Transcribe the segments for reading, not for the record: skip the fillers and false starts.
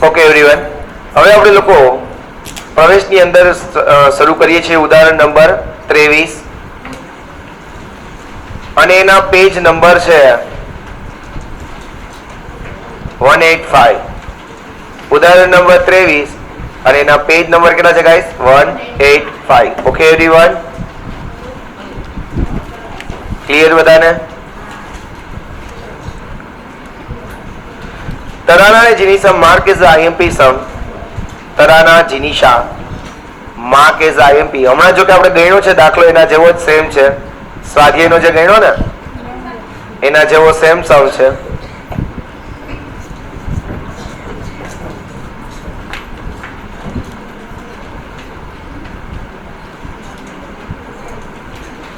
Okay everyone, હવે આપણે લોકો પ્રવેશની અંદર શરૂ કરીએ છીએ ઉદાહરણ નંબર 23 અને એના પેજ નંબર છે 185. ઉદાહરણ નંબર 23 અને એના પેજ નંબર કેટલા છે ગાઈસ? 185. ઓકે એવરીવન, ક્લિયર બધાને? તરાના અને જીનિસા માર્ક ઇઝ આઈએમપી સમ. Tarana Jinisha mark is IMP. હમણાં જો કે આપણે ગણ્યો છે દાખલો, એના જેવો જ સેમ છે. સ્વાધ્યાયનો જે ગણ્યો ને એના જેવો સેમ સમ છે.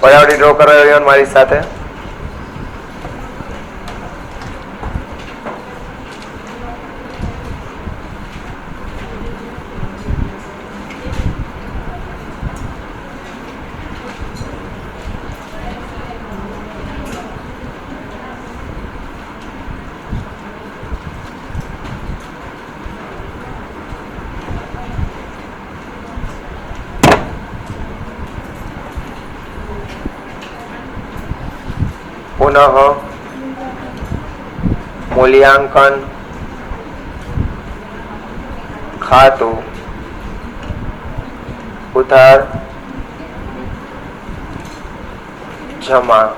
ફટાફટ ડ્રો કરો મારી સાથે. પુનઃ મૂલ્યાંકન ખાતું ઉધાર જમા.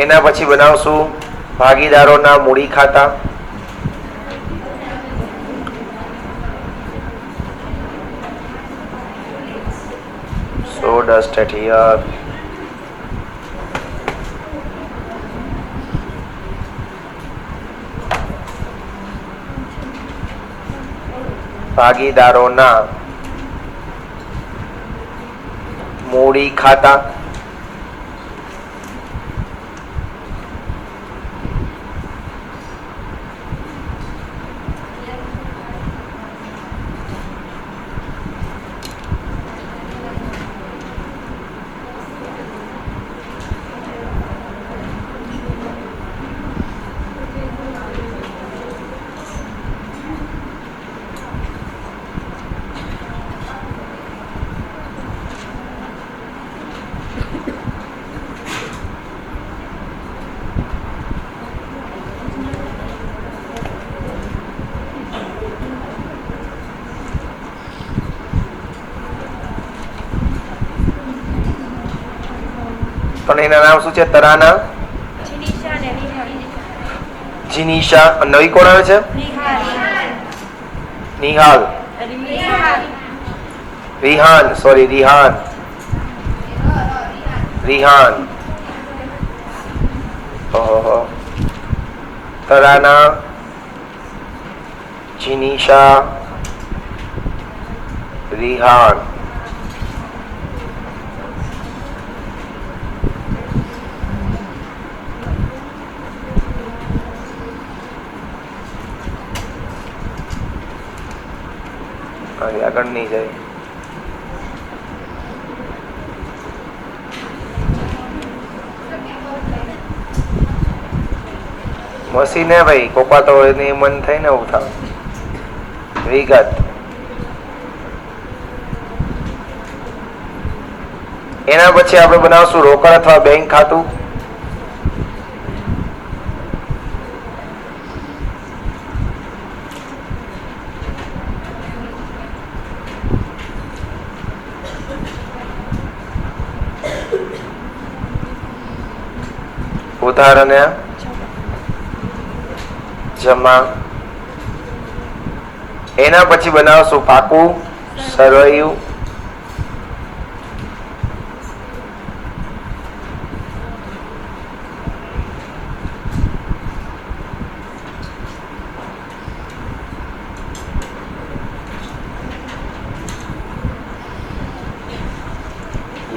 એના પછી બનાવશું ભાગીદારોના મૂડી ખાતા. So dust it here. ભાગીદારોના મૂડી ખાતા. પણ એના નામ શું છે? તરાના જીનિશા. નવી કોણ આવે છે? નિહાલ. રિહાન, સોરી રિહાન. રિહાન. ઓહો. તરાના જીનિશા રિહાન. આગળ નહીં જાય. મસીને ભાઈ કોપા તો એની મન થાય ને ઉઠા. વિગત. એના પછી આપણે બનાવશું રોકડ અથવા બેંક ખાતું. ઉધાર અને જમા. એના પછી બનાવશું પાકું સરવૈયું.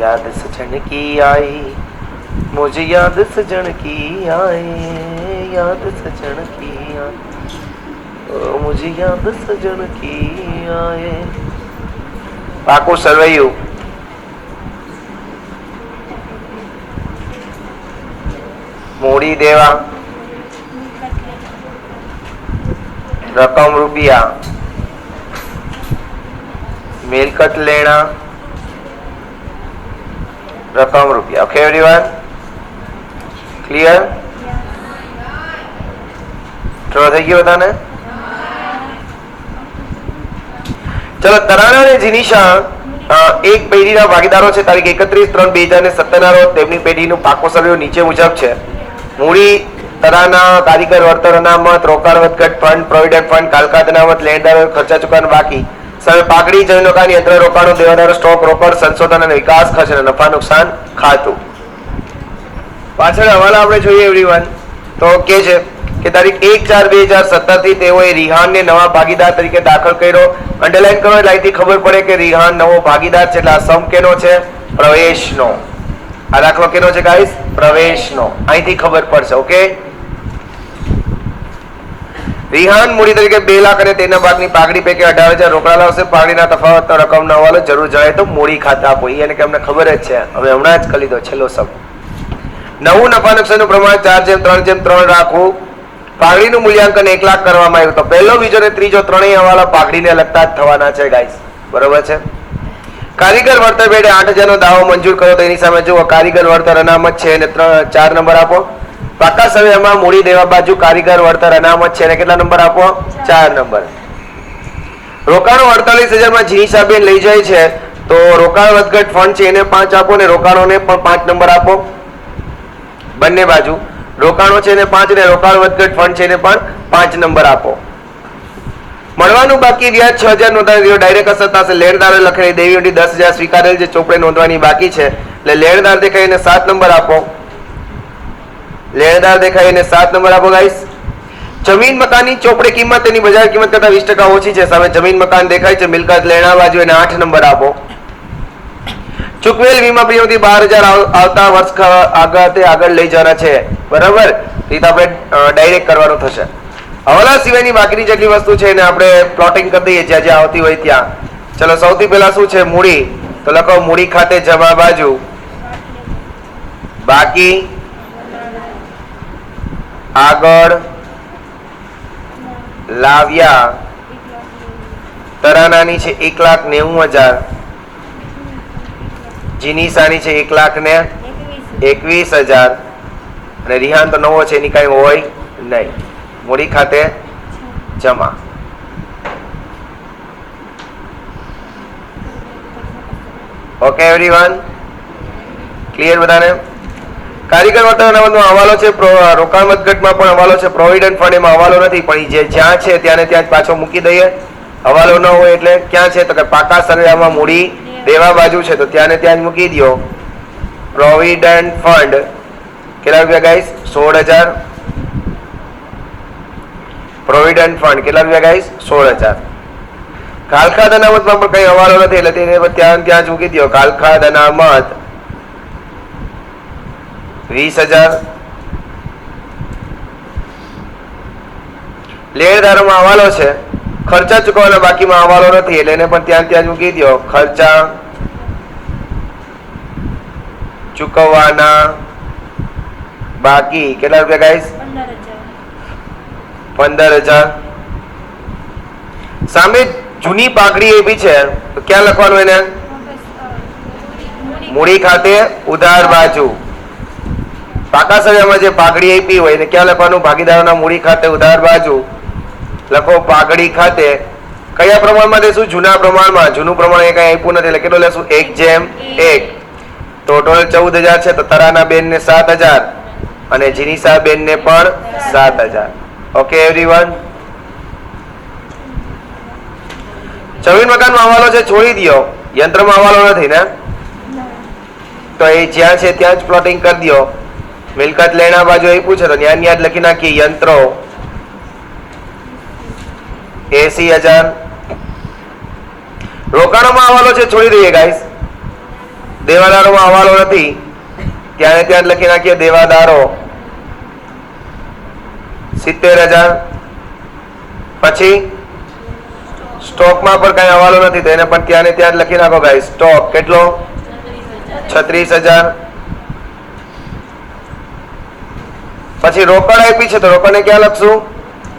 याद सजन की आई, मुझे याद सजन की आए, याद सजन की आए, मुझे याद सजन की आए. પાકું સરવૈયું. મૂડી દેવા રકમ રૂપિયા મિલકત લેણા રકમ રૂપિયા. Okay everyone, clear? ડ્રો થઈ ગયો બધાને? ચલો, તરાના અને જીનિશા એક પેઢીના ભાગીદારો છે. તારીખ 31/3/2017 ના રોજ તેમની પેઢીનું પાકો સર્વે નીચે મુજબ છે. મૂડી તરાના, કારીગર વળતર અનામત, રોકાણ વધઘટ ફંડ, પ્રોવિડન્ટ ફંડ, કાલકાદ અનામત, લેણદારો ખર્ચા ચૂકવવાનું બાકી, સામે પાકડી, જમીન રોકાણ, યંત્ર રોકાણો, દેવાદારો, સ્ટોક, રોકડ, સંશોધન અને વિકાસ ખર્ચ અને નફા નુકસાન ખાતું. પાછળ હવાલા આપણે જોઈએ એવરીવન. તો કે છે કે તારીખ 1/4/2017 થી તેઓએ રિહાનને નવા ભાગીદાર તરીકે દાખલ કર્યો. અંડરલાઈન કરો એટલે અહીંથી ખબર પડે કે રિહાન નવો ભાગીદાર છે. એટલે આ સમ કેનો છે? પ્રવેશનો. આ દાખલો કેનો છે ગાઈસ? પ્રવેશનો. અહીંથી ખબર પડશે. ઓકે, રિહાન મૂડી તરીકે 2 લાખ અને તેના ભાગની પાઘડી પૈકી 18,000 રોકડા લાવશે. પાઘડીના તફાવતનો રકમનો હવાલો જરૂર જણાય તો મૂડી ખાતે આપો. એને કે અમને ખબર જ છે, હવે હમણાં જ કરી લીધો છેલ્લો શબ્દ. નવું નફા નુકસાનનું પ્રમાણ 4:3:3 રાખવું. પાઘડીનું મૂલ્યાંકન 1 લાખ કરવામાં આવ્યું. તો પહેલો, બીજો અને ત્રીજો ત્રણેય હવાલા પાઘડીને લગતા જ થવાના છે ગાઈસ. બરોબર છે? કારીગર વળતર પેટે 8,000 નો દાવો મંજૂર કરો. તો એની સામે જુઓ, કારીગર વળતર અનામત છે અને 4 નંબર આપો. પાકા સર્વેમાં મૂડી દેવા બાજુ કારીગર વળતર અનામત છે અને કેટલા નંબર આપો? 4 નંબર. રોકાણો 48,000 માં જીનીસાબેન લઈ જાય છે. તો રોકાણ વધઘટ ફંડ છે એને 5 આપો ને રોકાણોને પણ 5 નંબર આપો. બંને બાજુ રોકાણો છે એને 5 ને રોકાણ વધઘટ ફંડ છે એને પણ 5 નંબર આપો. મળવાનું બાકી વ્યાજ 6,000 નોંધાવી ડાયરેક્ટ અસર થશે. લેણદારે લખેલી દેવી ઊંડી 10,000 સ્વીકારેલ છે. ચોપડે નોંધવાની બાકી છે એટલે લેણદાર દેખાઈને 7 નંબર આપો. લેણદાર દેખાઈને 7 નંબર આપો ગાઈસ. જમીન મકાનની ચોપડે કિંમત તેની બજાર કિંમત કરતા 20% ઓછી છે. સામે જમીન મકાન દેખાય છે. મિલકત લેણા બાજુ એને 8 નંબર આપો. ચૂકવેલ વીમા પ્રીમિયમથી 12,000 આવતા વર્ષ આગળ લઈ જવાના છે. બરાબર? એ તો આપણે ડાયરેક્ટ કરવાનું થશે. હવાલા સિવાયની બાકીની જેટલી વસ્તુ છે એને આપણે પ્લોટિંગ કરી દઈએ જ્યાં જ્યાં આવતી હોય ત્યાં. ચલો, સૌથી પહેલા શું છે? મૂડી. તો લખો મૂડી ખાતે જમા બાજુ બાકી આગળ લાવ્યા. તરાનાની છે 1,90,000. જીનીસાની છે 1,21,000 અને રિહાન તો નવો છે, એની કઈ હોય નહીં. મૂડી ખાતે જમા. ઓકે એવરીવન, ક્લિયર બધાને? કારીગર વળતર અનામતનો હવાલો છે. રોકાણ વધઘટમાં પણ હવાલો છે. પ્રોવિડન્ટ ફંડ એમાં હવાલો નથી, પણ જે જ્યાં છે ત્યાં જ પાછો મૂકી દઈએ. હવાલો ન હોય એટલે ક્યાં છે? તો કે પાકા સર્વેમાં મૂડી દેવા બાજુ છે તો ત્યાં જ મૂકી દો. પ્રોવિડન્ટ ફંડ કેટલા રૂપિયા ગાઈસ? 16,000. પ્રોવિડન્ટ ફંડ કેટલા રૂપિયા ગાઈસ? 16,000. કાલખાદ અનામતમાં પણ કઈ હવાલો નથી એટલે તેને ત્યાં જ મૂકી દો. કાલખાદ અનામત 20,000. લેણદારોમાં હવાલો છે. ખર્ચા ચૂકવવાના બાકીમાં હવાલો નથી એટલે એને પણ ત્યાં જ મૂકી દો. ખર્ચા ચૂકવવાના બાકી કેટલા રૂપિયા ગાઈસ? 15,000. સામે જૂની પાઘડી આપી છે તો ક્યાં લખવાનું એને? મૂડી ખાતે ઉધાર બાજુ. પાકા સર્વેમાં જે પાઘડી આપી હોય એને ક્યાં લખવાનું? ભાગીદારોના મૂડી ખાતે ઉધાર બાજુ. લખો પાઘડી ખાતે. કયા પ્રમાણમાં દેશું? જૂના પ્રમાણમાં. જૂનું પ્રમાણ એ કઈ આપ્યું નથી એટલે કેટલું લેશું? 1:1. તો ટોટલ 14,000 છે. તો તરાના બેન ને 7,000 અને જીનીસા બેન ને પણ 7,000. ઓકે એવરીવન, જમીન મકાનમાં હવાલો છે છોડી દો. યંત્રમાં હવાલો નથી ને, તો એ જ્યાં છે ત્યાં જ પ્લોટિંગ કરી દો. મિલકત લેણા બાજુ આપ્યું છે તો ત્યાં જ લખી નાખીએ. યંત્રો 80,000. રોકાણોમાં હવાલો છે છોડી દઈએ ગાઈસ. દેવાદારોમાં હવાલો નથી ત્યાં જ લખી નાખીએ. દેવાદારો 70,000. પછી સ્ટોકમાં પણ કઈ હવાલો નથી તો એને પણ ત્યાં જ લખી નાખો ગાઈસ. સ્ટોક કેટલો? 36,000. પછી રોકડ આપી છે તો રોકડને ક્યાં લખશું?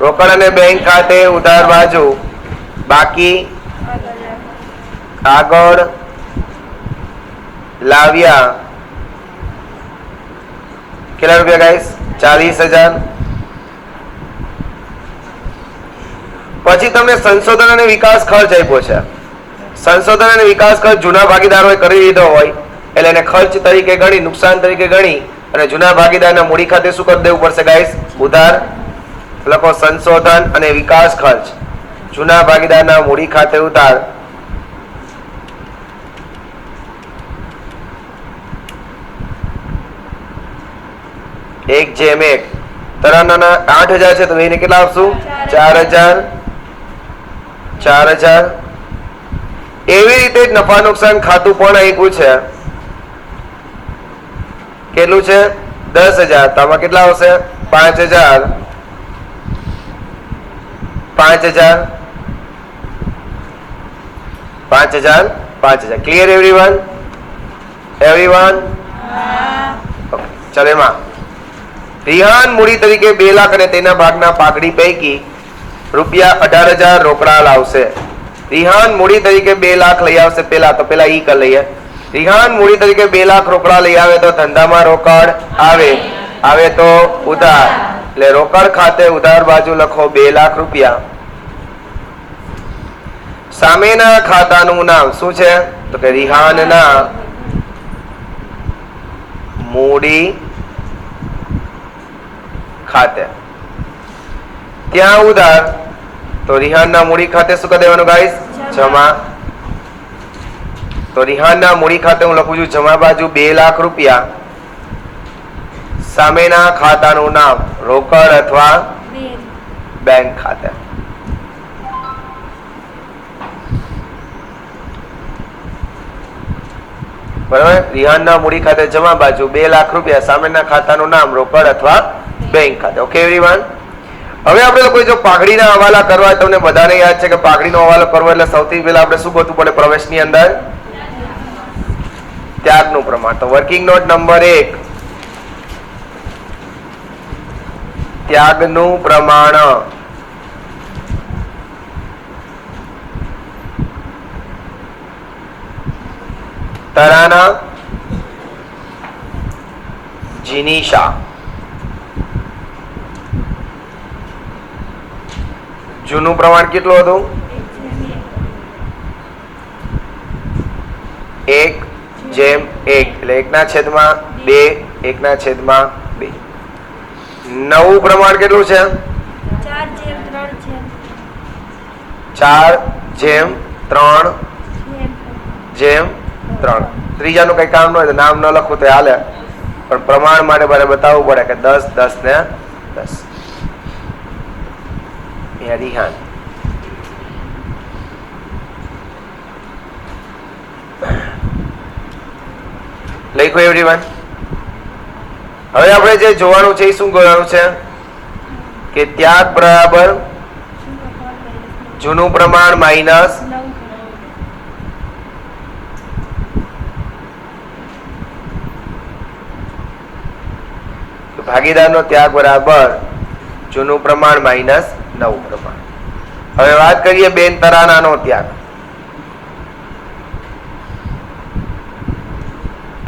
રોકડ અને બેંક ખાતે ઉધાર બાજુ, બાકી આગળ લાવ્યા. કેટલા રૂપિયા ગાઈસ? 40,000. પછી તમને સંશોધન અને વિકાસ ખર્ચ આપ્યો છે. સંશોધન અને વિકાસ ખર્ચ જૂના ભાગીદારોએ કરી લીધો હોય એટલે એને ખર્ચ તરીકે ગણી, નુકસાન તરીકે ગણી અને જૂના ભાગીદારના મૂડી ખાતે શું કરી દેવું પડશે ગાઈસ? ઉધાર. લખો સંશોધન અને વિકાસ ખર્ચ જૂના ભાગીદારના મૂડી ખાતે ઉધાર. એક જેમ એક. તરાના 8,000 છે તો એને કેટલા આપશું? 4,000. 4,000. એવી રીતે જ નફા નુકસાન ખાતું પણ આપ્યું છે. કેટલું છે? 10,000. તો આમાં કેટલા આવશે? 5,000. 5,000. 5,000. 5,000. Clear everyone? એવરીવન? ચાલો એમાં રિહાન મૂડી તરીકે 2 લાખ અને તેના ભાગના પાઘડી પૈકી રૂપિયા 18,000 રોકડા લાવશે. રિહાન મૂડી તરીકે 2 લાખ લઈ આવશે. પેલા ઈ કરી લઈએ. રિહાન મૂડી તરીકે 2 લાખ રોકડા લઈ આવે તો ધંધામાં રોકડ આવે તો ઉધાર. એટલે રોકડ ખાતે ઉધાર બાજુ લખો 2 લાખ રૂપિયા. સામેના ખાતાનું નામ શું છે? તો કે રિહાનના મૂડી ખાતે. ત્યાં ઉધાર તો રિહાનના મૂડી ખાતે શું કરી દેવાનું ગાઈસ? જમા. તો રિહાનના મૂડી ખાતે હું લખું છું જમા બાજુ 2 લાખ રૂપિયા. સામેના ખાતાનું નામ રોકડ અથવા બેંક ખાતે. બરાબર? રિહાનના મૂડી ખાતે જમા બાજુ 2 લાખ રૂપિયા. સામેના ખાતાનું નામ રોકડ અથવા બેંક ખાતે. Okay everyone? હવે આપણે લોકો જો પાઘડીના હવાલા કરવા, તમને બધાને યાદ છે કે પાઘડીનો હવાલો કરવો એટલે સૌથી પહેલા આપણે શું ગોતવું પડે? પ્રવેશની અંદર ત્યાગનું પ્રમાણ. તો વર્કિંગ નોટ નંબર 1 ત્યાગનું પ્રમાણ. તરાના જીનીશા. જૂનું પ્રમાણ કેટલું હતું? 1/1 એટલે 1/2, 1/2. નવું પ્રમાણ કેટલું છે? 4/3. ત્રીજાનું કઈ કામ ન હોય તો નામ ન લખવું તો હાલે, પણ પ્રમાણ માટે મારે બતાવવું પડે કે 10, 10 ને 10. રિહાન લખ્યું એવરીવન? હવે આપણે જે જોવાનું છે એ શું કરવાનું છે કે ત્યાગ બરાબર જૂનું પ્રમાણ માઇનસ ભાગીદારનો ત્યાગ બરાબર જૂનું પ્રમાણ માઇનસ નવું પ્રમાણ. હવે વાત કરીએ બેન તરાનાનો ત્યાગ.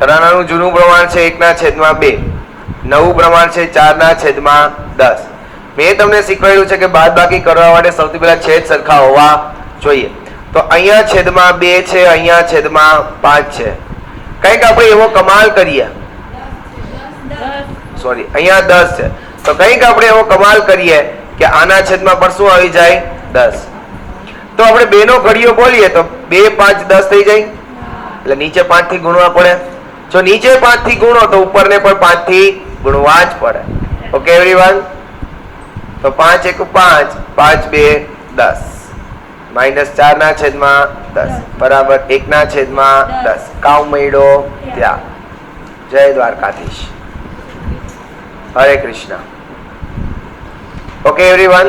તરાનાનું જૂનું પ્રમાણ છે 1/2, નવું પ્રમાણ છે 4/10. મેં તમને શીખવાડ્યું છે કે બાદબાકી કરવા માટે સૌથી પહેલા છેદ સરખા હોવા જોઈએ. તો અહીંયા છેદમાં 2 છે, અહીંયા છેદમાં 5 છે. કંઈક આપણે એવો કમાલ કરીએ, સોરી અહીંયા 10 છે, તો કંઈક આપણે એવો કમાલ કરીએ કે આના છેદમાં પણ શું આવી જાય? 10. તો આપણે 2 નો ઘડિયો બોલીએ તો 2, 5, 10 થઈ જાય. એટલે નીચે 5 થી ગુણવા પડે. જો નીચે 5 થી ગુણો તો ઉપરને પણ 5 થી ગુણવા જ પડે. Okay everyone? તો 5 × 5, 5 × 2 = 10 -4/10 બરાબર 1/10. કામ મળ્યો ત્યાં. જય દ્વારકાધીશ. હરે કૃષ્ણ. Okay everyone?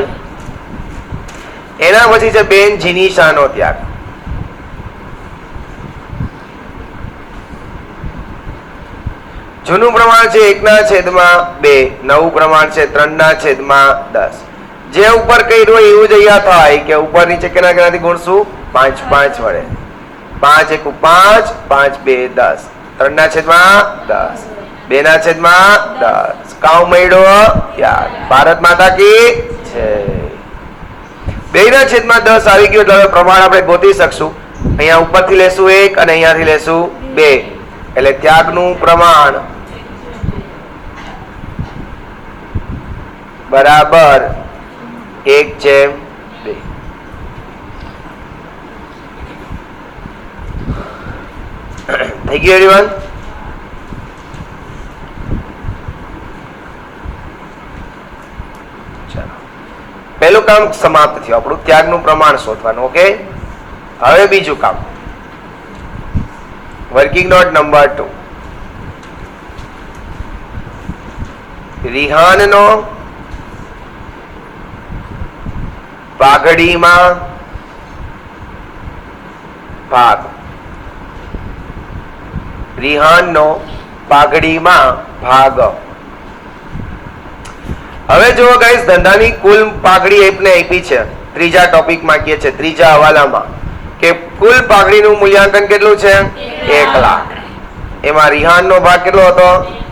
એના પછી છે બેન જીનીશાનો ત્યાગ. જૂનું પ્રમાણ છે 1/2, નવું પ્રમાણ છે 3/10. જે ઉપર કર્યું હોય એવું જ અહીંયા થાય કે ઉપર નીચે કેનાથી ગુણશું 5 5 વડે. 5 1 5, 5 2 10, 3/10, 2/10. કાઉ મળ્યો યાર. ભારત માતા કી જય. 2/10 આવી ગયું એટલે પ્રમાણ આપણે ગોતી શકશું. અહીંયા ઉપરથી લેશું 1 અને અહીંયાથી લેશું 2 એટલે ત્યાગનું પ્રમાણ બરાબર 1/2. થઈ ગયું એવરીવન? પહેલું કામ સમાપ્ત થયું આપણું, ત્યાગનું પ્રમાણ શોધવાનું. ઓકે, હવે બીજું કામ, વર્કિંગ નોટ નંબર 2. રિહાનનો પાઘડીમાં ભાગ. રિહાનનો પાઘડીમાં ભાગ. હવે જો ગાઈસ ધંધાની કુલ પાઘડી આપને આપી છે ત્રીજા ટોપિકમાં કહે છે, ત્રીજા હવાલામાં કે કુલ પાઘડીનું મૂલ્યાંકન કેટલું છે? 1 લાખ. એમાં રિહાનનો ભાગ કેટલો હતો?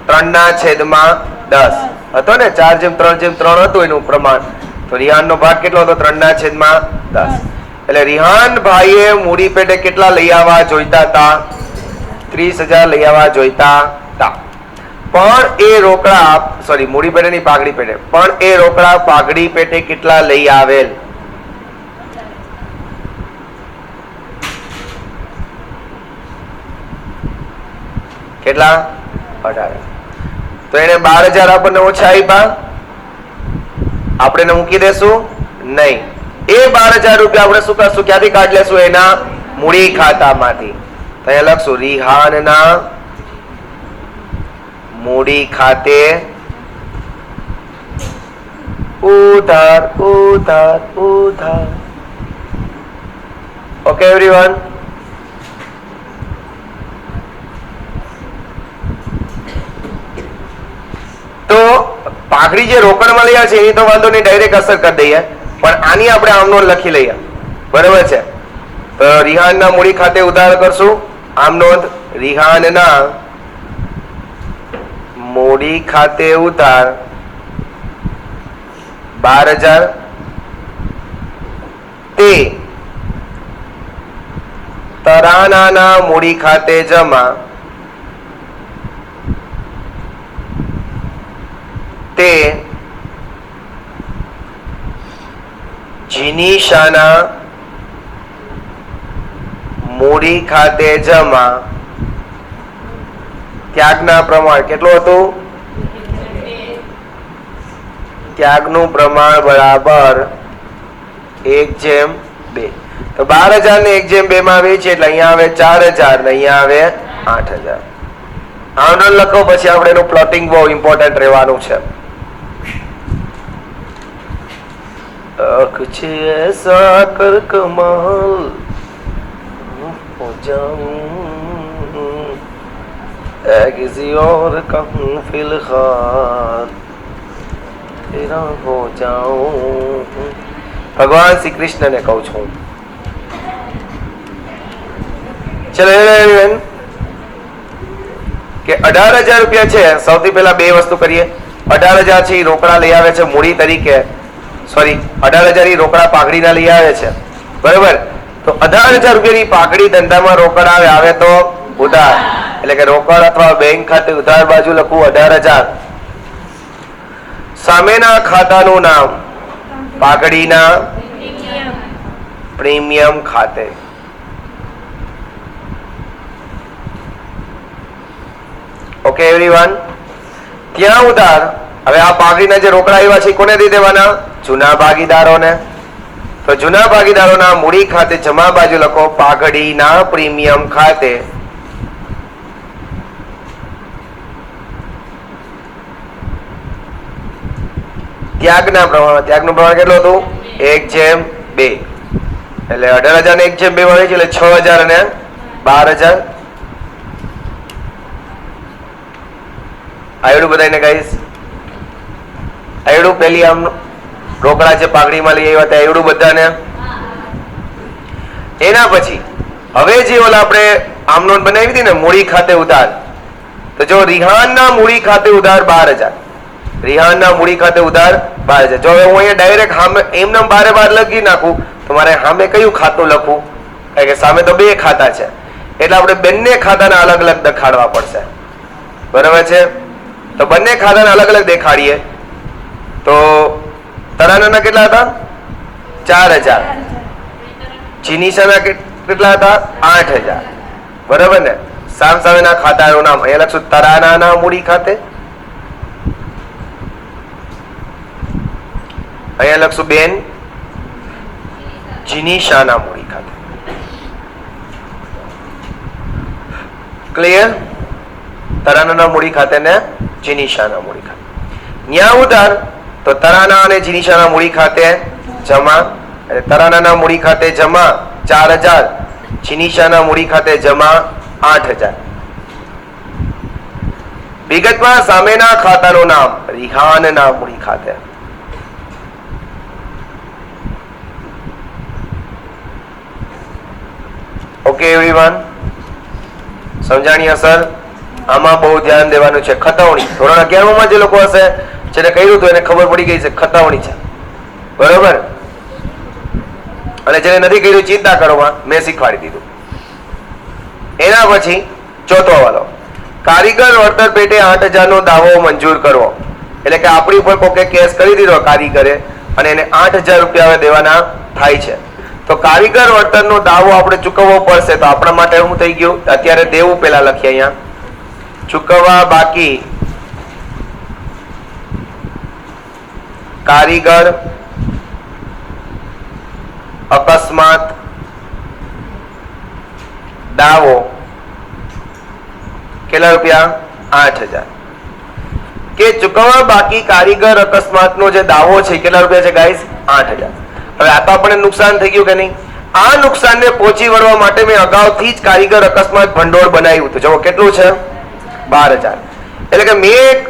3/10 હતો ને, 4/3/3 હતું એનું પ્રમાણ. તો રિહાનનો ભાગ કેટલો હતો? 3/10. એટલે રિહાન ભાઈએ મૂડી પેટે કેટલા લઈ આવવા જોઈતા હતા? 30,000 લઈ આવવા જોઈતા હતા. પણ એ રોકડા, સોરી, મૂડી પેટેની પાઘડી પેટે, પણ એ રોકડા પાઘડી પેટે કેટલા લઈ આવેલ? કેટલા? 18. તો એને 12,000 આપણને ઓછા આપ્યા, આપણે મૂકી દેશું નહીં. એ 12,000 રૂપિયા આપણે શું કરશું? ક્યાંથી કાઢી લેશું? એના મૂડી ખાતામાંથી. તો અહીંયા લખશું રિહાનના મૂડી ખાતે ઉધાર ઉધાર ઉધાર. Okay everyone? તો પાઘડી જે રોકડમાં લઈ છે એની તો વાંધો નહીં, ડાયરેક્ટ અસર કરી દઈએ, પણ આની આપણે આમનો લખી લઈએ. બરાબર છે? તો રિહાનના મૂડી ખાતે ઉધાર કરશું. આમ નોંધ, રિહાનના મૂડી ખાતે ઉધાર 12,000 તે તરાનાના મૂડી ખાતે જમા તે જીનીશાના મૂડી ખાતે જમા. ત્યાગના પ્રમાણ કેટલું હતું? ત્યાગનું પ્રમાણ બરાબર 1/2. તો 12,000 ને 1/2 માં વેચીએ એટલે અહીંયા આવે 4,000 ને અહીંયા આવે 8,000. આનો લખો, પછી આપણે એનું પ્લોટિંગ બહુ ઇમ્પોર્ટન્ટ રહેવાનું છે. कुछ ऐसा कर कमाल हो जाऊं किसी और का हूँ फिलहाल तेरा हो जाऊं. भगवान श्री कृष्ण ने कहूँ छू. चलो કે 18,000 રૂપિયા છે. સૌથી પહેલા બે વસ્તુ કરીએ. 18,000 છે એ રોકડા લઈ આવે છે મૂડી તરીકે, સોરી 18,000 રોકડા પાઘડીના લઈ આવે છે. બરાબર? તો 18,000 રૂપિયાની પાઘડી ધંધામાં રોકડ આવે તો ઉધાર, એટલે કે રોકડ અથવા બેંક ખાતે ઉધાર બાજુ લખવું 18,000. સામેના ખાતાનું નામ પાઘડીના પ્રીમિયમ ખાતે. Okay everyone? ત્યાં ઉધાર. હવે આ પાઘડીના જે રોકડા આવ્યા છે કોને દઈ દેવાના? જૂના ભાગીદારોને. તો જૂના ભાગીદારોના મૂડી ખાતે જમા બાજુ લખો પાઘડીના પ્રીમિયમ ખાતે. ત્યાગના પ્રમાણ, ત્યાગનું પ્રમાણ કેટલું હતું? 1/2. એટલે 18,000 ને 1/2 વાળી છે એટલે 6,000 અને 12,000. આવડું બધાને ગાઈસ? આવડું પેલી આમ રોકડા છે પાઘડીમાં લઈ આવ્યા ત્યાં આવડું બધાને? એના પછી હવે જે ઓલા આપણે આમ નોટ બનાવી હતી ને મૂડી ખાતે ઉધાર, તો જો રિહાનના મૂડી ખાતે ઉધાર 12,000, રિહાનના મૂડી ખાતે ઉધાર 12,000. જો હવે હું અહીંયા ડાયરેક્ટ સામે એમને 12 લખી નાખું તો મારે સામે કયું ખાતું લખવું? કારણ કે સામે તો બે ખાતા છે એટલે આપણે બંને ખાતાના અલગ અલગ દેખાડવા પડશે. બરાબર છે? તો બંને ખાતાને અલગ અલગ દેખાડીએ તો તરાનાના કેટલા હતા? 4,000. જીનીશાના કેટલા હતા? 8,000. બરાબર ને? સામ સામેના ખાતાનું નામ અહીંયા લખશું તરાનાના મૂડી ખાતે, અહીંયા લખશું બેન જીનીશાના મૂડી ખાતે. ક્લિયર? તરાનાના મૂડી ખાતે ને જીનીશાના મૂડી ખાતે. ન્યા ઉધાર તો તરાના અને જીનીશાના મૂડી ખાતે જમા, તરાનાના મૂડી ખાતે જમા 4,000, જીનીશાના મૂડી ખાતે જમા 8,000. વિગતમાં સામેના ખાતાનું નામ રિહાનના મૂડી ખાતે. ઓકે એવરીવન, સમજાણી સર? આમાં બહુ ધ્યાન દેવાનું છે. ખતવણી ધોરણ 11 માં જે લોકો હશે જેને કહ્યું તો એને ખબર પડી ગઈ છે ખતવણી છે. બરોબર? અને જેને નથી કર્યું ચિંતા કરવામાં, મેં શીખવાડી દીધું. એના પછી ચોથો વાલો, કારીગર વળતર પેટે 8,000 નો દાવો મંજૂર કરવો. એટલે કે આપણી ઉપર કોકે કેસ કરી દીધો કારીગરે અને એને 8,000 રૂપિયા દેવાના થાય છે, તો કારીગર વળતરનો દાવો આપણે ચૂકવવો પડશે. તો આપણા માટે શું થઈ ગયું? અત્યારે દેવું પેલા લખીએ અહીંયા, ચૂકવવા બાકી કારીગર અકસ્માત દાવો કેટલા રૂપિયા? 8,000. કે ચૂકવવા બાકી કારીગર અકસ્માતનો જે દાવો છે કેટલા રૂપિયા છે ગાઈસ? 8,000. હવે આ તો આપણને નુકસાન થઈ ગયું કે નહીં? આ નુકસાનને પહોંચી વળવા માટે મેં અગાઉથી જ કારીગર અકસ્માત ભંડોળ બનાવ્યું હતું. જો કેટલું છે? 12,000. એટલે કે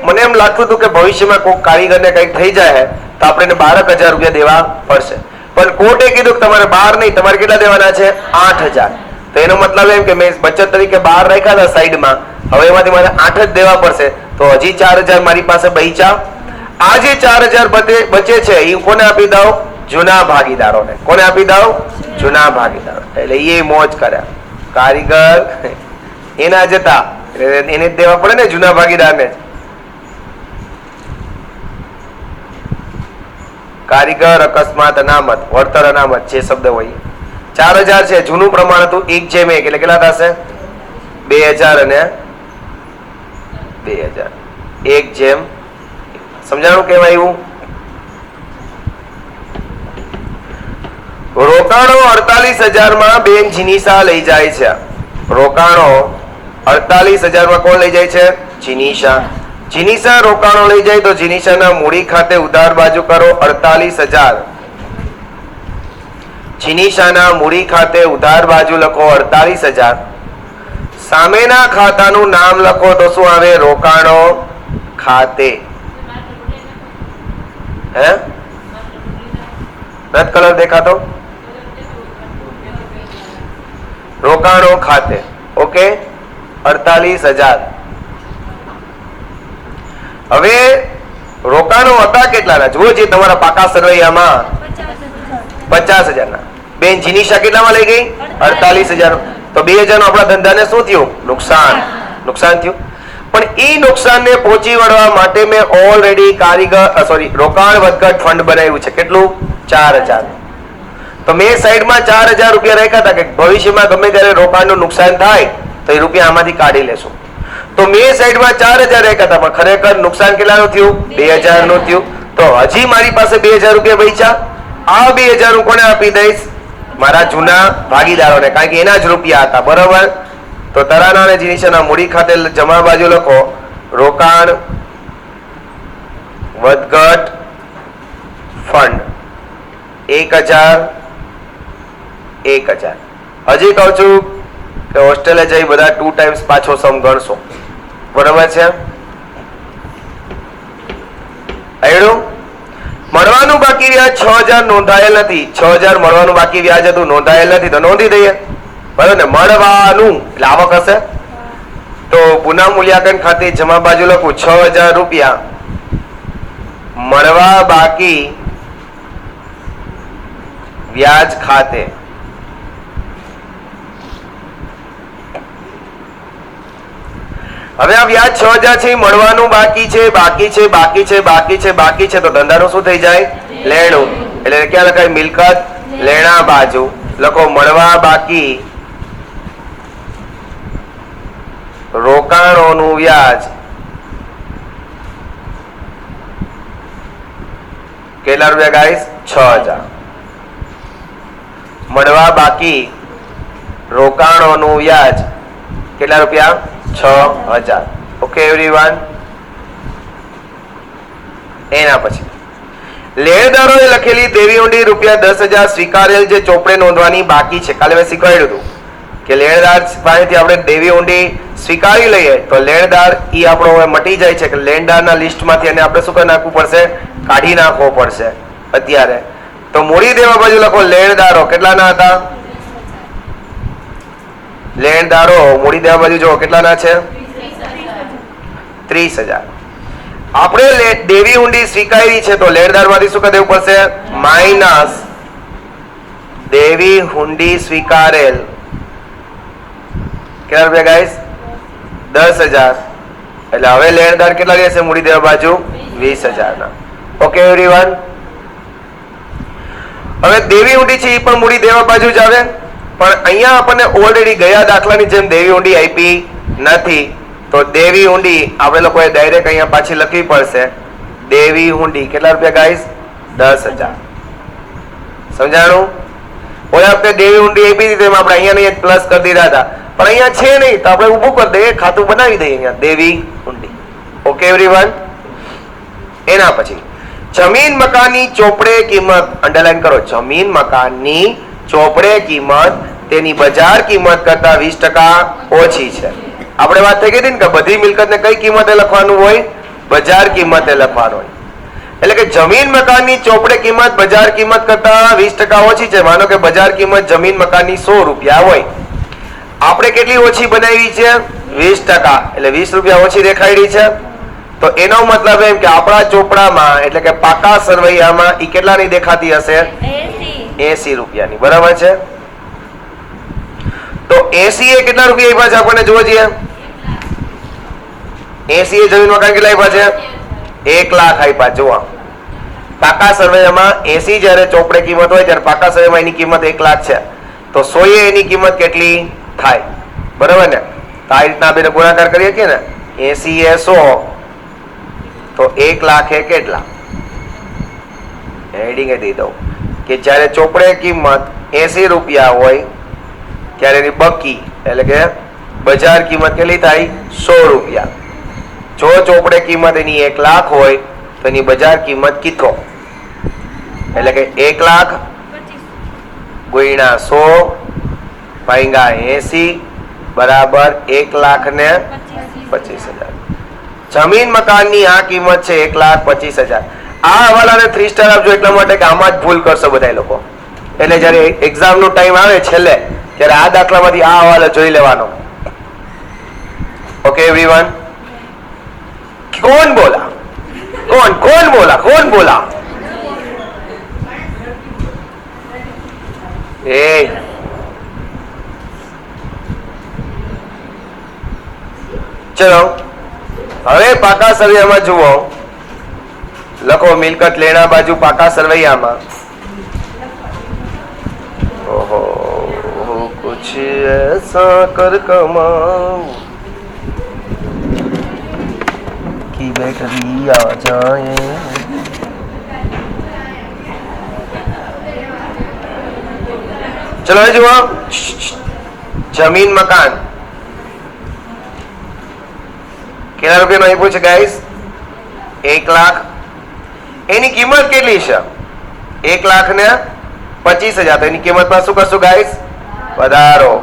મને એમ લાગતું હતું કે ભવિષ્યમાં કોઈ કારીગરને કંઈક થઈ જાય તો આપણે 12,000 રૂપિયા દેવા પડશે, પણ કોર્ટે કીધું કે તમારે 12 નહીં, તમારે કેટલા દેવાના છે? 8,000. તો એનો મતલબ એમ કે મેં બચત તરીકે 12 રાખ્યા હતા સાઈડમાં, હવે એમાંથી મારે 8 જ દેવા પડશે. તો હજી 4,000 મારી પાસે બચ્યા. આ જે 4,000 બચે છે એ કોને આપી દઉં? જૂના ભાગીદારોને. કોને આપી દઉં? જૂના ભાગીદારો. એટલે એ મોજ કર્યા. કારીગર એના જતા એને જ દેવા પડે ને જૂના ભાગીદારને. કારીગર અકસ્માત અનામત વળતર અનામત જે શબ્દ હોય 4,000 છે. જૂનું પ્રમાણ હતું 1:1 એટલે કેટલા થશે? 2,000 અને 2,000. 1:1. સમજાણું કેમ આવ્યું? રોકાણો 48,000 માં બેન જીનીશા લઈ જાય છે. રોકાણો 48,000 માં કોણ લઈ જાય છે? જીનીશા. જીનીશા રોકાણો લઈ જાય તો જીનીશાના મૂડી ખાતે ઉધાર બાજુ કરો 48,000. જીનીશાના મૂડી ખાતે ઉધાર બાજુ લખો 48,000. સામેના ખાતાનું નામ લખો તો શું આવે? રોકાણો ખાતે. હે રદ કલર દેખાતો? રોકાણો ખાતે. ઓકે 48,000. હવે રોકાણો હતા કેટલાના? જુઓ જે તમારા પાકા સરવૈયામાં 50,000 ના. બેન જીનીશા કેટલામાં લઈ ગઈ? 48,000. તો 2,000 નો આપણા ધંધાને શું થયું? નુકસાન થયું. પણ એ નુકસાનને પહોંચી વળવા માટે મેં ઓલરેડી રોકાણ વધઘટ ફંડ બનાવ્યું છે. કેટલું? 4,000. તો મેં સાઈડમાં 4,000 રૂપિયા રાખ્યા હતા કે ભવિષ્યમાં ગમે ત્યારે રોકાણનું નુકસાન થાય તો એ રૂપિયા આમાંથી કાઢી લેશું. તો મેં સાઈડમાં 4,000 રાખ્યા હતા, પણ ખરેખર નુકસાન કેટલાનું થયું? 2,000 નું થયું. તો હજી મારી પાસે 2,000 રૂપિયા બચ્યા. આ 2,000 હું કોને આપી દઈશ? મારા જૂના ભાગીદારોને, કારણ કે એના જ રૂપિયા હતા. બરોબર? તો તરાના અને જીનીશાના મૂડી ખાતે જમા બાજુ લખો રોકાણ વધઘટ ફંડ 1,000. હજી કહું છું કે હોસ્ટેલે જઈ બધા 2 ટાઈમ્સ પાછો સમ ગણશો. બરોબર છે? મળવાનું બાકી વ્યાજ 6000 નોંધાયેલ નથી. 6000 મળવાનું બાકી વ્યાજ હતું, નોંધાયેલ નથી, તો નોંધી દઈએ. બરાબર ને? મળવાનું એટલે આવક હશે. તો પુનઃ મૂલ્યાંકન ખાતે જમા બાજુ લખું 6000 રૂપિયા મળવા બાકી વ્યાજ ખાતે. હવે આ વ્યાજ 6000 છે, મળવાનું બાકી છે, બાકી છે, બાકી છે, બાકી છે, બાકી છે, તો ધંધાનું શું થઈ જાય? લેણું. એટલે ક્યાં લખાય? મિલકત લેણા બાજુ લખો મળવા બાકી રોકાણોનું વ્યાજ કેટલા રૂપિયા ગાઈસ? 6000. મળવા બાકી રોકાણોનું વ્યાજ કેટલા રૂપિયા? 6000. Okay everyone. એના પછી લેણદારોએ લખેલી દેવી ઊંડી રૂપિયા 10,000 સ્વીકારેલ જે ચોપડે નોંધવાની બાકી છે. કાલે મેં શીખવાડ્યું હતું કે લેણદાર પાસેથી આપણે દેવી ઊંડી સ્વીકારી લઈએ તો લેણદાર ઈ આપણો હવે મટી જાય છે કે લેણદારના લિસ્ટમાંથી એને આપણે શું કરી નાખવું પડશે? કાઢી નાખવો પડશે અત્યારે. તો મૂડી દેવા બાજુ લખો લેણદારો કેટલાના હતા? લેણદારો મૂડી દેવા બાજુ જો કેટલાના છે? 30,000. આપણે દેવી ઊંડી સ્વીકારી છે તો લેણદાર માંથી શું કરી દેવું પડશે? માઇનસ દેવી ઊંડી સ્વીકારેલ કેટલા રૂપિયા ગાઈસ? 10,000. એટલે હવે લેણદાર કેટલા રહેશે મૂડી દેવા બાજુ? 20,000 ના. Okay everyone. હવે દેવી ઊંડી છે એ પણ મૂડી દેવા બાજુ જ આવે, પણ અહીંયા આપણને ઓલરેડી ગયા દાખલાની જેમ દેવી ઊંડી આપી નથી, તો દેવી ઊંડી આપણે લોકોએ ડાયરેક્ટ અહીંયા પાછી લખવી પડશે. દેવી ઊંડી કેટલા રૂપિયા ગાઈસ? 10,000. સમજાણું? ઓલા વખતે દેવી ઊંડી આપી હતી તેમાં આપણે અહીંયા નહીં પ્લસ કરી દીધા હતા, પણ અહીંયા છે નહીં તો આપણે ઊભું કરી દઈએ, ખાતું બનાવી દઈએ અહીંયા દેવી ઊંડી. Okay everyone. એના પછી જમીન મકાનની ચોપડે કિંમત અંડરલાઈન કરો. જમીન મકાનની ચોપડે કિંમત તેની બજાર કિંમત કરતા 20% ઓછી છે. આપણે વાત થઈ ગઈ હતી ને કે બધી મિલકતને કઈ કિંમતે લખવાનું હોય? બજાર કિંમતે લખવાનું હોય. એટલે કે જમીન મકાનની ચોપડે કિંમત બજાર કિંમત કરતા 20% ઓછી છે. માનો કે બજાર કિંમત જમીન મકાનની 100 રૂપિયા હોય, આપણે કેટલી ઓછી બનાવી છે? 20%. એટલે 20 રૂપિયા ઓછી દેખાડી છે. તો એનો મતલબ એમ કે આપણા ચોપડામાં એટલે કે પાકા સરવૈયામાં ઈ કેટલાની દેખાતી હશે? 80 રૂપિયાની. બરાબર છે? તો 80 એ કેટલા રૂપિયા આપ્યા છે આપણને? જોવો જોઈએ. 80 એ જમીન મકાન કેટલા આપ્યા છે? 1 લાખ આપ્યા. જોવા પાકા સરવૈયામાં 80 જ્યારે ચોપડે કિંમત હોય ત્યારે પાકા સરવૈયામાં એની કિંમત 1 લાખ છે, તો 100 એ એની કિંમત કેટલી થાય? બરાબર ને? તો આ રીતના આપણે ગુણાકાર કરીએ કે ને 80 એ 100 તો 1 લાખ એ કેટલા? હેડિંગ એ દઈ દઉં કે જ્યારે ચોપડે કિંમત 80 રૂપિયા હોય ત્યારે એની બકી એટલે કે બજાર કિંમત કેટલી થાય? 100 રૂપિયા. જો ચોપડે કિંમત એની 1 લાખ હોય તો એની બજાર કિંમત કેટલો? એટલે કે 1 લાખ ગુણ્યા 100 ભાગ્યા 80 બરાબર 1,25,000. જમીન મકાનની આ કિંમત છે 1,25,000. આ હવાલાને 3 સ્ટાર આપજો એટલા માટે કે આમાં જ ભૂલ કરશો બધા લોકો. એટલે જ્યારે એક્ઝામ નો ટાઈમ આવે છેલ્લે ત્યારે આ દાખલામાંથી આ હવાલો જોઈ લેવાનો. Okay everyone. कौन बोला? कौन बोला? कौन बोला? ए चलो હવે પાકા સરવૈયામાં જુઓ. લખો મિલકત લેણા બાજુ પાકા સરવૈયામાં. ઓહો कुछ ऐसा कर कमाऊं की बैटरी आ जाए. चलो જુઓ જમીન મકાન કેટલા રૂપિયાનો આપ્યું છે ગાઈસ? 1 લાખ. એની કિંમત કેટલી છે? 1,25,000. તો એની કિંમતમાં શું કરશું ગાઈસ? વધારો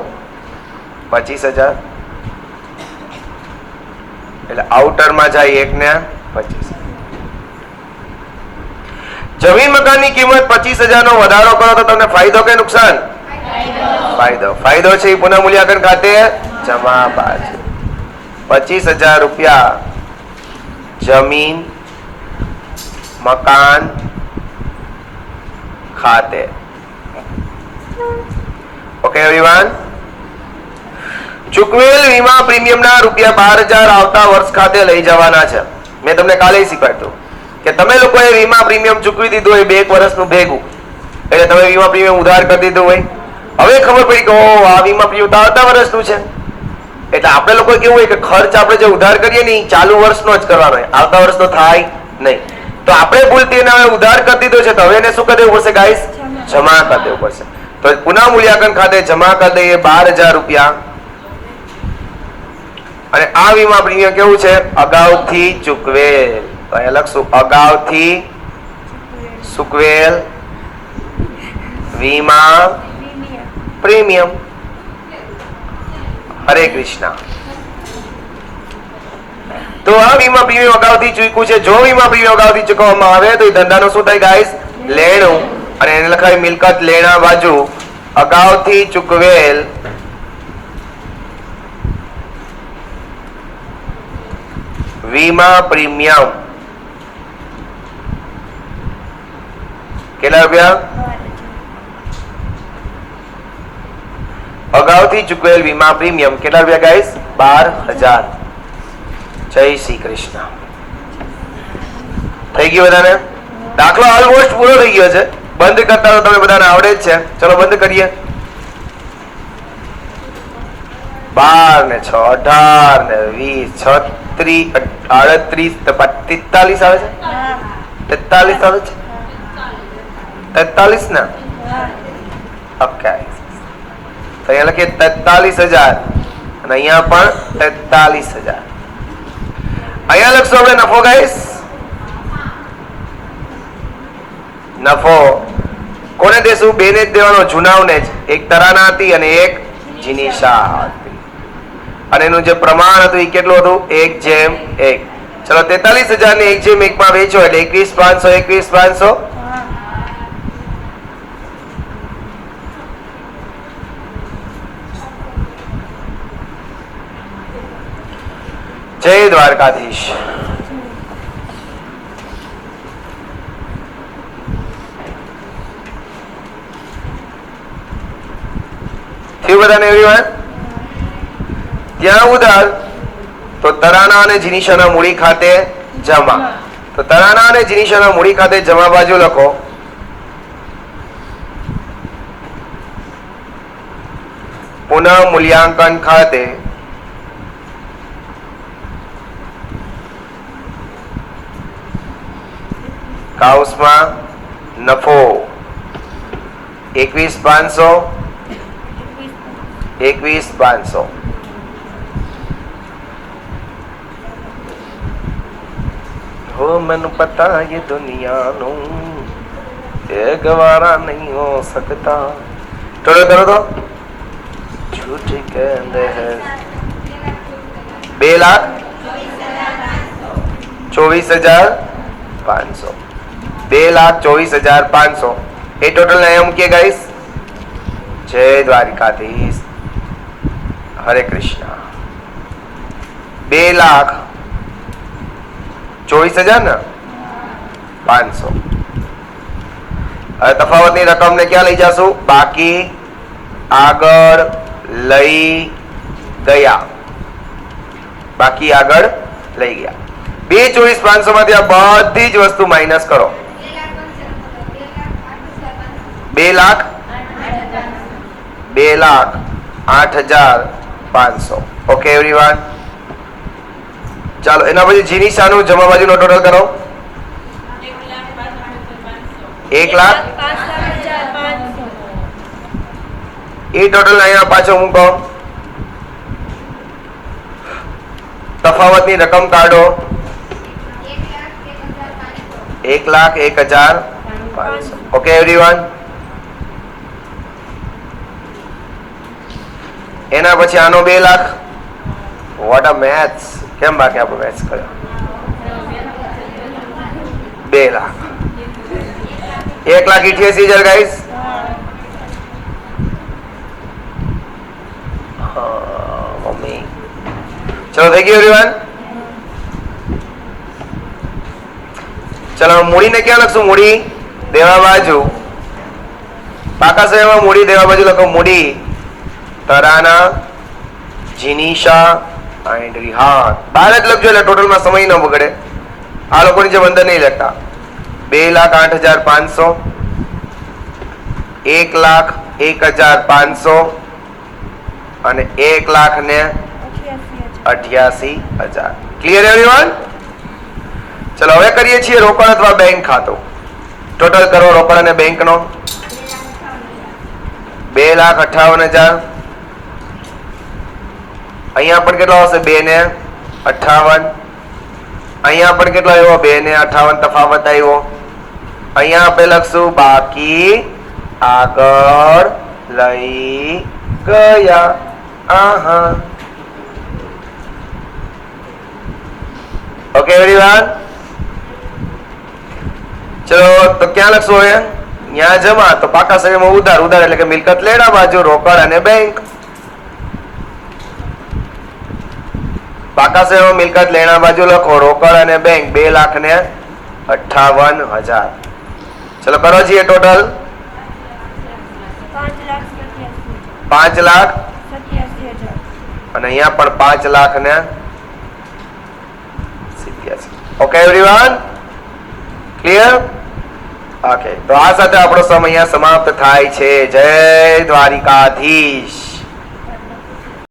25,000. એટલે આઉટરમાં જાય 1,25,000. જમીન મકાનની કિંમત 25,000 નો વધારો કરો તો તમને ફાયદો કે નુકસાન? ફાયદો. ફાયદો છે એ પુનઃ મૂલ્યાંકન ખાતે જમા બાજુ. 25,000 રૂપિયા જમીન મકાન ખાતે. Okay everyone. ચૂકવેલ વીમા પ્રીમિયમના રૂપિયા 12,000 આવતા વર્ષ ખાતે લઈ જવાના છે. મેં તમને કાલે શીખવાડ્યું કે તમે લોકોએ વીમા પ્રીમિયમ ચૂકવી દીધું હોય 2 વર્ષનું ભેગું, એટલે તમે વીમા પ્રીમિયમ ઉધાર કરી દીધું હોય. હવે ખબર પડી કે ઓ આ વીમા પ્રીમિયમ તો આવતા વર્ષનું છે, એટલે આપણે લોકો કેવું હોય કે ખર્ચ આપણે જે ઉધાર કરીએ ને એ ચાલુ વર્ષનો જ કરવાનો હોય, આવતા વર્ષનો થાય નહીં. તો આપણે ભૂલથી એને હવે ઉધાર કરી દીધો છે, તો હવે એને શું કરી દેવું પડશે ગાઈસ? જમા કરી દેવું પડશે. તો પુનઃ મૂલ્યાંકન ખાતે જમા કરી દઈએ 12,000 રૂપિયા. અને આ વીમા પ્રીમિયમ કેવું છે? અગાઉથી ચૂકવેલ. તો અહીંયા લખશું અગાઉથી ચૂકવેલ વીમા પ્રીમિયમ. હરે કૃષ્ણ. તો આ વીમા પ્રીમિયમ અગાઉથી ચૂક્યું છે. જો વીમા પ્રીમિયમ અગાઉથી ચૂકવવામાં આવે તો એ ધંધાનો શું થાય ગાઈસ? લેણું. અને એને લખાય મિલકત લેણા બાજુ અગાઉથી ચૂકવેલ વીમા પ્રીમિયમ. કેટલા રૂપિયા? અગાઉથી ચૂકવેલ વીમા પ્રીમિયમ કેટલા રૂપિયા ગાઈસ? 12,000. જય શ્રી કૃષ્ણ. થઈ ગયું બધાને? દાખલો ઓલમોસ્ટ પૂરો થઈ ગયો છે. બંધ કરતા તો તમે બધાને આવડે જ છે. ચલો બંધ કરીએ. 12 ને 6 18 ને 20 36 38 43 આવે છે? 43 આવે છે? 43 ને? ઓકે. તો અહીંયા લખીએ 43,000 અને અહીંયા પણ 43,000. અહીંયા લખશું આપણે નફો ગાઈસ. નફો કોને દેશું? બેને જ દેવાનો, જુનાવને જ. એક તરાના હતી અને એક જીનીશા હતી. અને એનું જે પ્રમાણ હતું એ કેટલું હતું? 1:1. ચલો 43,000 ને 1:1 માં વેચો એટલે 21,500 21,500. જય દ્વારકાધીશ. થયું બધાને એવરીવન? ત્યાં ઉધાર તો તરાના અને જીનીશાના મૂડી ખાતે જમા. તો તરાના અને જીનીશાના મૂડી ખાતે જમા બાજુ લખો પુનઃ મૂલ્યાંકન ખાતે કાઉસમાં નફો 21,500 21,500. हो मन पता ये दुनिया नो ये गवारा नहीं हो सकता. टोटल करो तो झूठ कहते हैं 2,24,500. 2,24,500 એ ટોટલ ને એમ કે ગાઈસ. જય દ્વારકાધીશ. હરે કૃષ્ણ. 2,24,000 ને 500. હવે તફાવતની રકમ ને ક્યાં લઈ જાશું? બાકી આગળ લઈ ગયા. બાકી આગળ લઈ ગયા. 2,24,500 માંથી આ બધી જ વસ્તુ માઇનસ કરો. 2,08,500. Okay everyone. ચાલો એના પછી જીનીશાનું જમા બાજુનો ટોટલ કરો. 1,05,000. એ ટોટલ અહીંયા પાછો મૂકો. તફાવતની રકમ કાઢો. 1,01,500. Okay everyone. એના પછી આનો 2 લાખ. What a maths. કેમ બાકી આપણો મેથ્સ કર્યો? 2 લાખ. 1,88,000 ગાઈસ. મમ્મી ચલો થઈ ગયું એવરીવન. ચલો મૂડીને ક્યાં લખશું? મૂડી દેવા બાજુ. પાકા સમયમાં મૂડી દેવા બાજુ લખો. મૂડી તરાના, જીનીશા એન્ડ રિહાન. બાર જ લખજો એટલે ટોટલમાં સમય ન બગડે. આ લોકોની જેમ અંદર નહીં લખતા. 2,08,500, 1,01,500 અને 1,88,000. Clear everyone? ચલો હવે કરીએ છીએ રોકડ અથવા બેંક ખાતું. ટોટલ કરો રોકડ અને બેંક નો. 2,58,000. અહીંયા પણ કેટલો આવશે? 2,58. અહીંયા પણ કેટલો આવ્યો? 2,58 તફાવત આવ્યો. અહીંયા આપણે લખશું બાકી આગળ લઈ ગયા. આહા. Okay everyone. ચલો તો ક્યાં લખશું હવે? ત્યાં જમા. તો પાકા સમયમાં ઉધાર. ઉધાર એટલે કે મિલકત લેણા બાજુ રોકડ અને બેંક. પાકા સમયમાં મિલકત લેણા બાજુ લખો રોકડ અને બેંક 2,58,000. ચલો કરો છીએ ટોટલ 5,87,000 અને અહીંયા પણ 5,87,000. Okay everyone? ક્લિયર? ઓકે તો આ સાથે આપણો સમય અહીંયા સમાપ્ત થાય છે. જય દ્વારિકાધીશ.